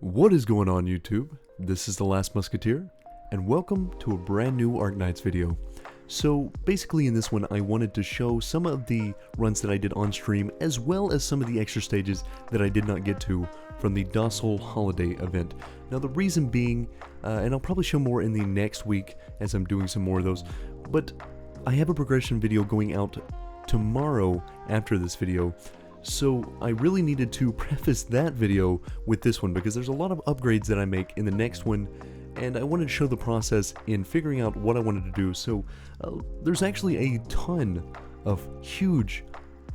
What is going on, YouTube? This is The Last Musketeer, and welcome to a brand new Arknights video. So basically in this one I wanted to show some of the runs that I did on stream, as well as some of the extra stages that I did not get to from the Dossoles holiday event. Now the reason being, and I'll probably show more in the next week as I'm doing some more of those, but I have a progression video going out tomorrow after this video. So I really needed to preface that video with this one because there's a lot of upgrades that I make in the next one, and I wanted to show the process in figuring out what I wanted to do. So there's actually a ton of huge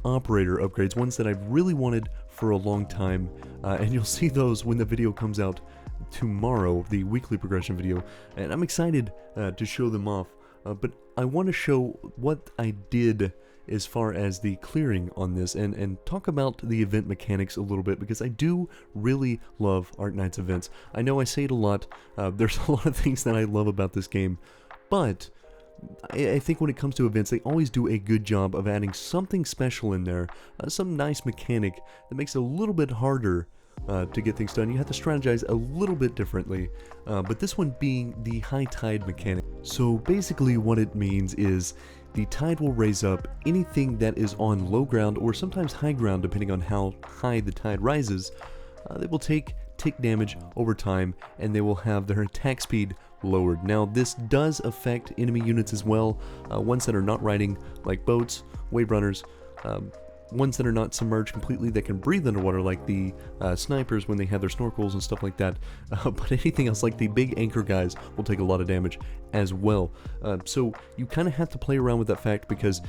operator upgrades, ones that I've really wanted for a long time, and you'll see those when the video comes out tomorrow, the weekly progression video, and I'm excited to show them off, but I want to show what I did as far as the clearing on this, and talk about the event mechanics a little bit, because I do really love Arknights events. I know I say it a lot, there's a lot of things that I love about this game, but I think when it comes to events, they always do a good job of adding something special in there, some nice mechanic that makes it a little bit harder to get things done. You have to strategize a little bit differently, but this one being the high tide mechanic. So basically what it means is the tide will raise up anything that is on low ground or sometimes high ground, depending on how high the tide rises. They will take tick damage over time, and they will have their attack speed lowered. Now this does affect enemy units as well, ones that are not riding, like boats, wave runners, ones that are not submerged completely that can breathe underwater, like the snipers when they have their snorkels and stuff like that, but anything else like the big anchor guys will take a lot of damage as well. So you kind of have to play around with that fact, because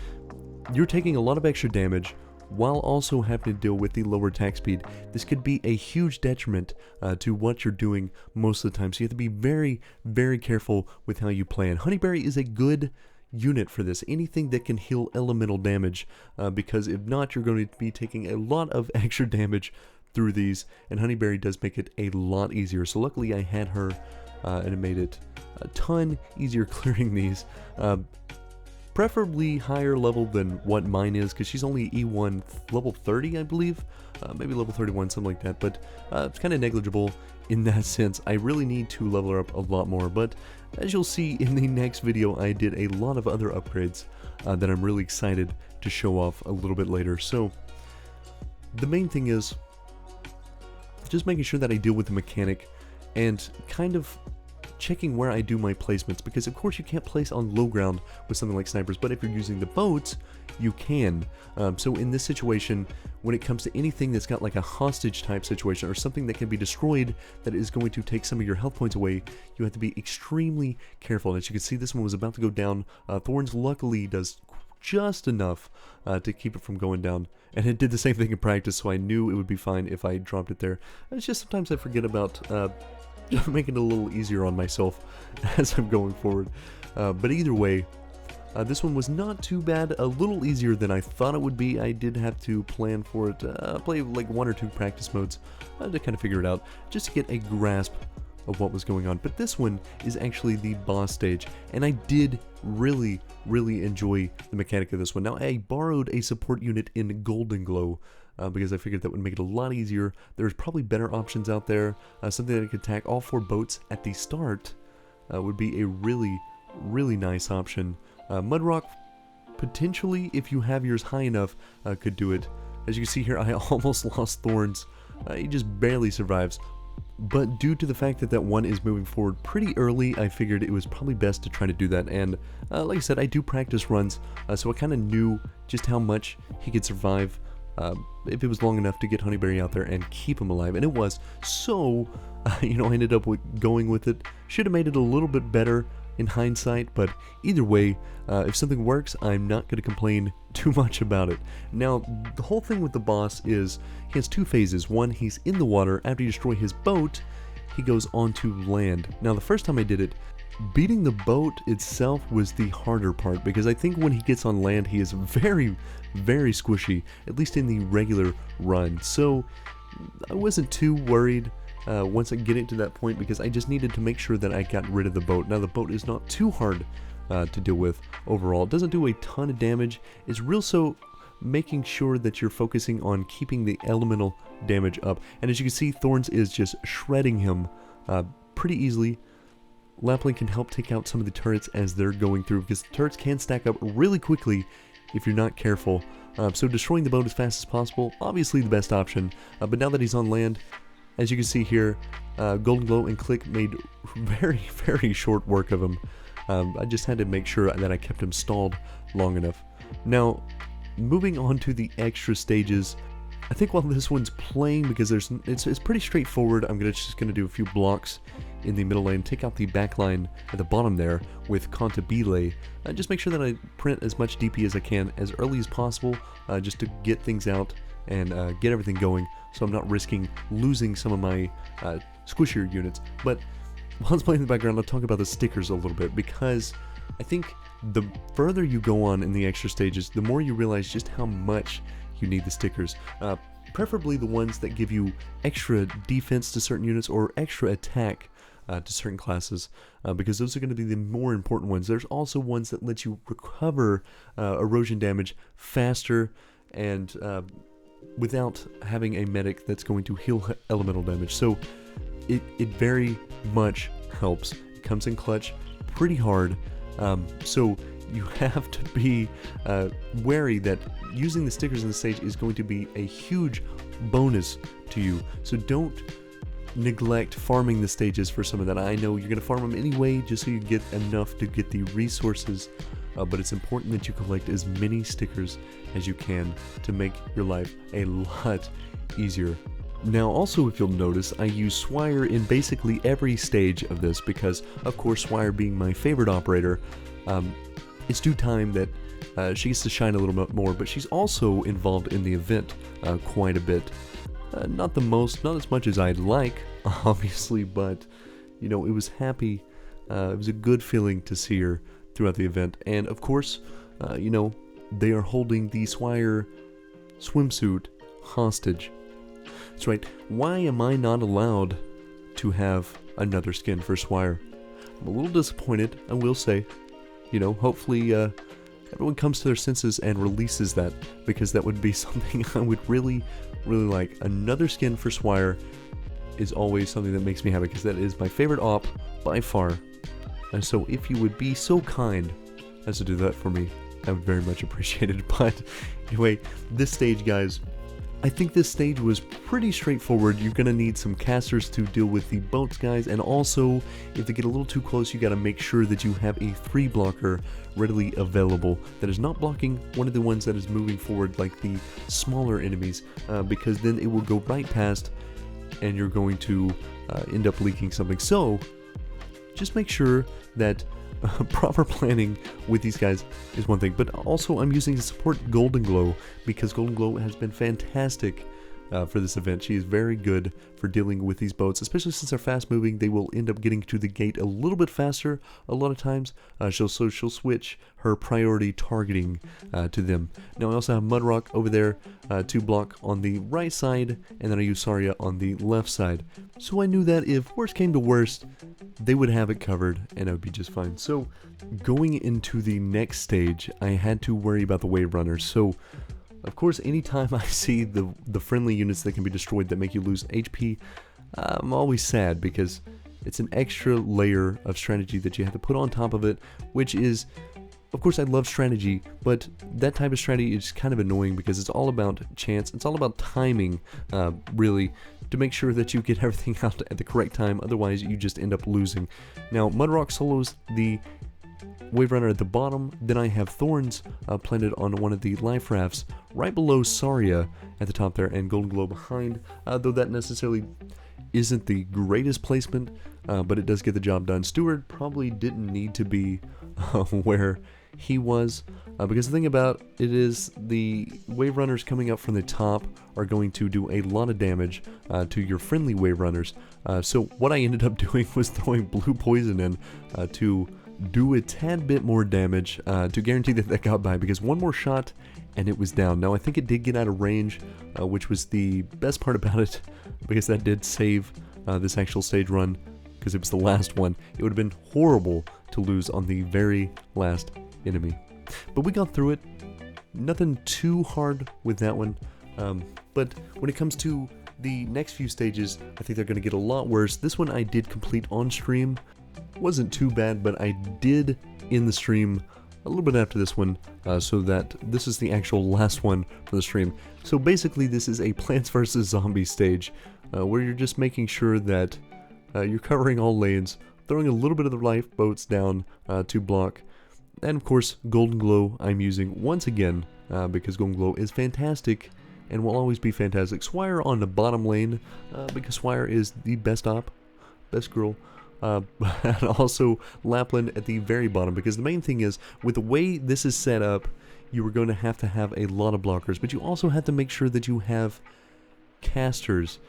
you're taking a lot of extra damage while also having to deal with the lower attack speed. This could be a huge detriment to what you're doing most of the time, so you have to be very, very careful with how you play. And Honeyberry is a good unit for this, anything that can heal elemental damage, because if not, you're going to be taking a lot of extra damage through these, and Honeyberry does make it a lot easier. So luckily I had her, and it made it a ton easier clearing these, preferably higher level than what mine is, because she's only E1 level 30, I believe, maybe level 31, something like that, but it's kind of negligible in that sense. I really need to level her up a lot more, but as you'll see in the next video, I did a lot of other upgrades that I'm really excited to show off a little bit later. So the main thing is just making sure that I deal with the mechanic and kind of checking where I do my placements, because of course you can't place on low ground with something like snipers, but if you're using the boats, you can. So in this situation, when it comes to anything that's got like a hostage type situation, or something that can be destroyed that is going to take some of your health points away, you have to be extremely careful. As you can see, this one was about to go down. Thorns luckily does just enough to keep it from going down, and it did the same thing in practice, so I knew it would be fine if I dropped it there. It's just sometimes I forget about making it a little easier on myself as I'm going forward. But either way, this one was not too bad, a little easier than I thought it would be. I did have to plan for it, play like 1 or 2 practice modes to kind of figure it out, just to get a grasp of what was going on. But this one is actually the boss stage, and I did really enjoy the mechanic of this one. Now I borrowed a support unit in Golden Glow, because I figured that would make it a lot easier. There's probably better options out there. Something that could attack all 4 boats at the start would be a really nice option. Mudrock, potentially, if you have yours high enough, could do it. As you can see here, I almost lost Thorns. He just barely survives. But due to the fact that that one is moving forward pretty early, I figured it was probably best to try to do that. And like I said, I do practice runs, so I kind of knew just how much he could survive if it was long enough to get Honeyberry out there and keep him alive, and it was. So, you know, I ended up going with it. Should have made it a little bit better in hindsight, but either way, if something works, I'm not going to complain too much about it. Now, the whole thing with the boss is he has 2 phases. One, he's in the water. After you destroy his boat, he goes onto land. Now, the first time I did it, beating the boat itself was the harder part, because I think when he gets on land, he is very squishy, at least in the regular run. So I wasn't too worried once I get it to that point, because I just needed to make sure that I got rid of the boat. Now the boat is not too hard to deal with overall. It doesn't do a ton of damage. It's making sure that you're focusing on keeping the elemental damage up. And as you can see, Thorns is just shredding him pretty easily. Lapling can help take out some of the turrets as they're going through, because the turrets can stack up really quickly if you're not careful. So destroying the boat as fast as possible, obviously the best option. But now that he's on land, as you can see here, Golden Glow and Click made very, very short work of him. I just had to make sure that I kept him stalled long enough. Now, moving on to the extra stages, I think while this one's playing, because it's pretty straightforward, I'm just gonna do a few blocks in the middle lane, take out the back line at the bottom there with Cantabile, just make sure that I print as much DP as I can as early as possible, just to get things out and get everything going, so I'm not risking losing some of my squishier units. But while it's playing in the background, I'll talk about the stickers a little bit, because I think the further you go on in the extra stages, the more you realize just how much you need the stickers. Preferably the ones that give you extra defense to certain units or extra attack to certain classes, because those are going to be the more important ones. There's also ones that let you recover erosion damage faster and without having a medic that's going to heal elemental damage. So it very much helps. It comes in clutch pretty hard, so you have to be wary that using the stickers in the stage is going to be a huge bonus to you. So don't neglect farming the stages for some of that. I know you're going to farm them anyway just so you get enough to get the resources, but it's important that you collect as many stickers as you can to make your life a lot easier. Now also, if you'll notice, I use Swire in basically every stage of this because, of course, Swire being my favorite operator, it's due time that she gets to shine a little bit more, but she's also involved in the event quite a bit. Not as much as I'd like, obviously, but, you know, it was happy, it was a good feeling to see her throughout the event. And, of course, you know, they are holding the Swire swimsuit hostage. That's right, why am I not allowed to have another skin for Swire? I'm a little disappointed, I will say. You know, hopefully everyone comes to their senses and releases that, because that would be something I would really, really like. Another skin for Swire is always something that makes me happy, because that is my favorite op by far. And so if you would be so kind as to do that for me, I would very much appreciate it. But anyway, this stage, guys, I think this stage was pretty straightforward. You're going to need some casters to deal with the boats, guys, and also, if they get a little too close, you got to make sure that you have a 3 blocker readily available that is not blocking one of the ones that is moving forward, like the smaller enemies, because then it will go right past and you're going to end up leaking something. So just make sure that proper planning with these guys is one thing, but also I'm using to support Golden Glow, because Golden Glow has been fantastic for this event. She is very good for dealing with these boats, especially since they're fast moving. They will end up getting to the gate a little bit faster a lot of times. She'll switch her priority targeting to them. Now I also have Mudrock over there to block on the right side, and then I use Saria on the left side. So I knew that if worst came to worst, they would have it covered and it would be just fine. So going into the next stage, I had to worry about the wave runners. So of course, anytime I see the friendly units that can be destroyed that make you lose HP, I'm always sad, because it's an extra layer of strategy that you have to put on top of it, which is, of course, I love strategy, but that type of strategy is kind of annoying because it's all about chance. It's all about timing, really, to make sure that you get everything out at the correct time. Otherwise, you just end up losing. Now, Mudrock solos the Wave Runner at the bottom, then I have Thorns planted on one of the life rafts right below Saria at the top there, and Golden Glow behind, though that necessarily isn't the greatest placement, but it does get the job done. Steward probably didn't need to be where he was, because the thing about it is the Wave Runners coming up from the top are going to do a lot of damage to your friendly Wave Runners. So what I ended up doing was throwing blue poison in to do a tad bit more damage to guarantee that that got by, because one more shot and it was down. Now I think it did get out of range, which was the best part about it, because that did save this actual stage run, because it was the last one. It would have been horrible to lose on the very last enemy. But we got through it. nothing too hard with that one. But when it comes to the next few stages, I think they're going to get a lot worse. This one I did complete on stream. Wasn't too bad, but I did in the stream a little bit after this one, so that this is the actual last one for the stream. So basically this is a Plants vs. Zombies stage, where you're just making sure that you're covering all lanes, throwing a little bit of the lifeboats down to block, and of course Golden Glow I'm using once again, because Golden Glow is fantastic and will always be fantastic. Swire on the bottom lane, because Swire is the best girl. And also Lapland at the very bottom, because the main thing is, with the way this is set up, you are going to have a lot of blockers, but you also have to make sure that you have casters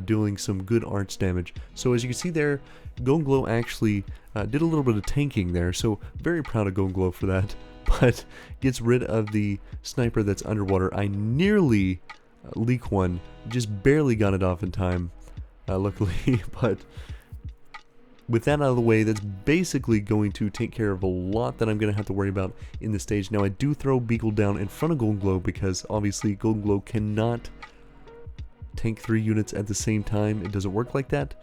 doing some good arch damage. So as you can see there, Golden Glow actually did a little bit of tanking there, so very proud of Golden Glow for that, but gets rid of the sniper that's underwater. I nearly leak one, just barely got it off in time, luckily, but with that out of the way, that's basically going to take care of a lot that I'm going to have to worry about in this stage. Now I do throw Beagle down in front of Golden Glow because obviously Golden Glow cannot tank 3 units at the same time. It doesn't work like that,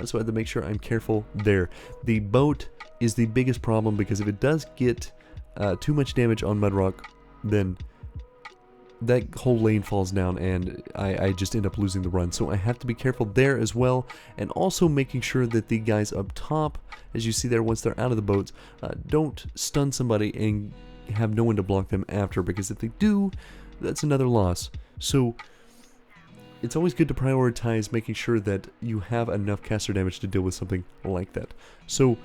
so I have to make sure I'm careful there. The boat is the biggest problem, because if it does get too much damage on Mudrock, then that whole lane falls down and I just end up losing the run. So I have to be careful there as well, and also making sure that the guys up top, as you see there, once they're out of the boats, don't stun somebody and have no one to block them after, because if they do, that's another loss. So it's always good to prioritize making sure that you have enough caster damage to deal with something like that. So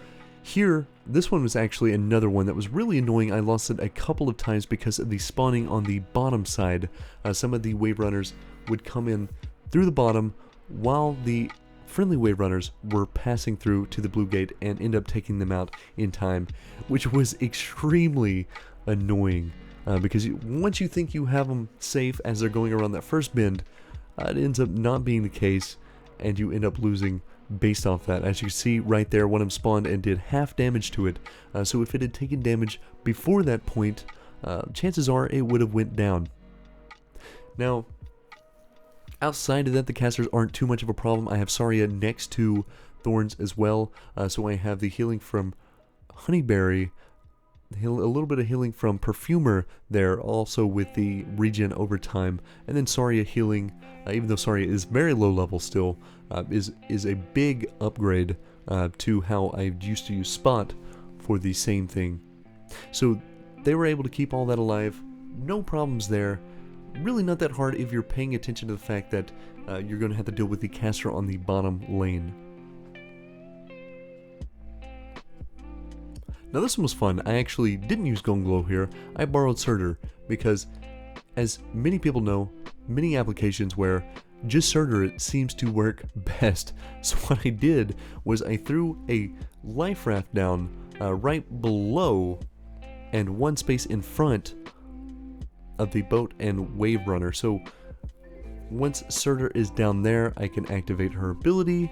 here, this one was actually another one that was really annoying. I lost it a couple of times because of the spawning on the bottom side. Some of the wave runners would come in through the bottom while the friendly wave runners were passing through to the blue gate and end up taking them out in time, which was extremely annoying, because once you think you have them safe as they're going around that first bend, it ends up not being the case, and you end up losing based off that. As you see right there, one of them spawned and did half damage to it, so if it had taken damage before that point, chances are it would have went down. Now, outside of that, the casters aren't too much of a problem. I have Saria next to Thorns as well, so I have the healing from Honeyberry, a little bit of healing from Perfumer there, also with the regen over time, and then Saria healing, even though Saria is very low level still, is a big upgrade to how I used to use Spot for the same thing. So they were able to keep all that alive, no problems there. Really not that hard if you're paying attention to the fact that you're going to have to deal with the caster on the bottom lane. Now this one was fun. I actually didn't use Golden Glow here. I borrowed Surtur because, as many people know, many applications where just Surtur seems to work best. So what I did was I threw a life raft down right below and one space in front of the boat and wave runner. So once Surtur is down there, I can activate her ability.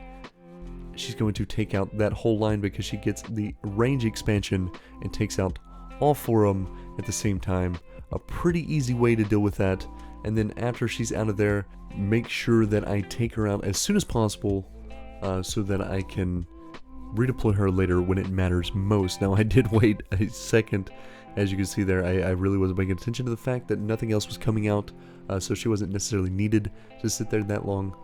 She's going to take out that whole line because she gets the range expansion and takes out all 4 of them at the same time. A pretty easy way to deal with that. And then after she's out of there, make sure that I take her out as soon as possible, so that I can redeploy her later when it matters most. Now I did wait a second, as you can see there. I really wasn't paying attention to the fact that nothing else was coming out, so she wasn't necessarily needed to sit there that long,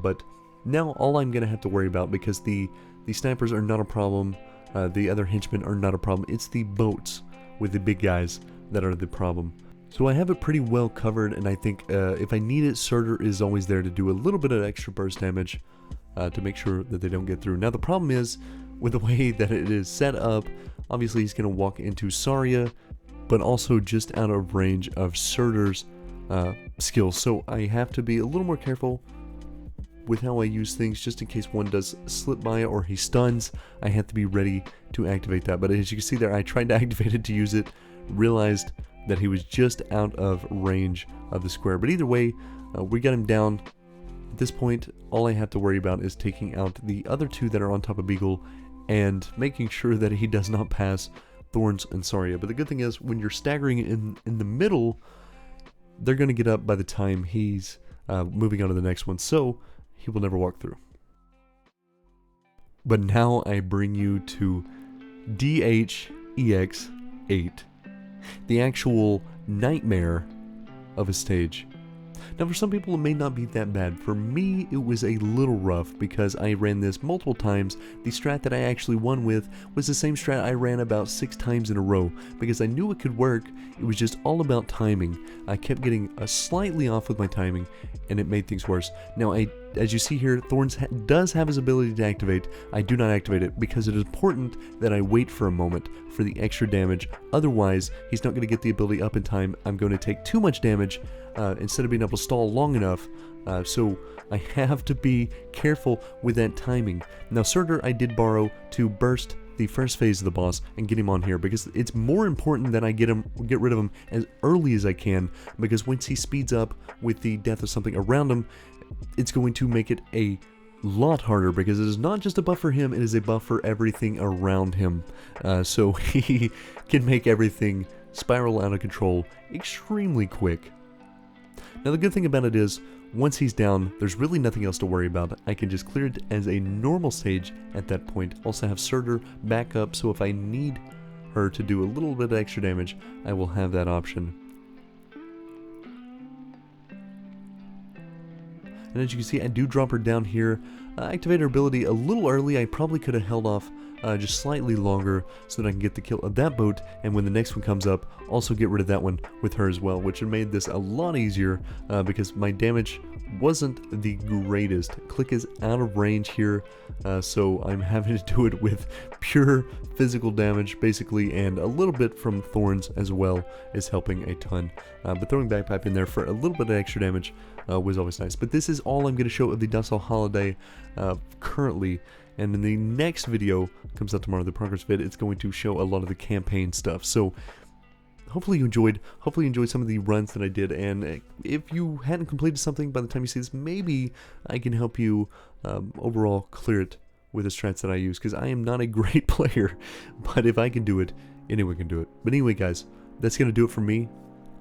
but now all I'm going to have to worry about, because the snipers are not a problem, the other henchmen are not a problem, it's the boats with the big guys that are the problem. So I have it pretty well covered, and I think if I need it, Surtur is always there to do a little bit of extra burst damage to make sure that they don't get through. Now the problem is, with the way that it is set up, obviously he's going to walk into Saria, but also just out of range of Surtur's skills. So I have to be a little more careful with how I use things, just in case one does slip by or he stuns. I have to be ready to activate that. But as you can see there, I tried to activate it to use it, realized that he was just out of range of the square. But either way, we got him down. At this point, all I have to worry about is taking out the other 2 that are on top of Beagle and making sure that he does not pass Thorns and Saria. But the good thing is, when you're staggering in the middle, they're going to get up by the time he's moving on to the next one, so he will never walk through. But now I bring you to DHEX8, the actual nightmare of a stage. Now for some people it may not be that bad. For me it was a little rough because I ran this multiple times. The strat that I actually won with was the same strat I ran about 6 times in a row because I knew it could work. It was just all about timing. I kept getting slightly off with my timing and it made things worse. Now as you see here, Thorns does have his ability to activate. I do not activate it because it is important that I wait for a moment for the extra damage. Otherwise, he's not going to get the ability up in time. I'm going to take too much damage instead of being able to stall long enough. So I have to be careful with that timing. Now, Surtur I did borrow to burst the first phase of the boss and get him on here because it's more important that I get rid of him as early as I can, because once he speeds up with the death of something around him, it's going to make it a lot harder because it is not just a buff for him, it is a buff for everything around him. So he can make everything spiral out of control extremely quick. Now the good thing about it is, once he's down, there's really nothing else to worry about. I can just clear it as a normal stage at that point. Also have Surtur back up, so if I need her to do a little bit of extra damage, I will have that option. And as you can see, I do drop her down here. Activate her ability a little early. I probably could have held off just slightly longer so that I can get the kill of that boat, and when the next one comes up, also get rid of that one with her as well, which made this a lot easier because my damage wasn't the greatest. Click is out of range here, so I'm having to do it with pure physical damage basically, and a little bit from Thorns as well is helping a ton. But throwing Bagpipe in there for a little bit of extra damage was always nice. But this is all I'm going to show of the Dossole holiday currently, and in the next video, comes out tomorrow, the progress vid, it's going to show a lot of the campaign stuff. So hopefully you enjoyed some of the runs that I did, and if you hadn't completed something by the time you see this, maybe I can help you overall clear it with the strats that I use, because I am not a great player, but if I can do it, anyone can do it. But anyway guys, that's going to do it for me.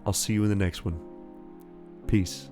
I'll see you in the next one. Peace.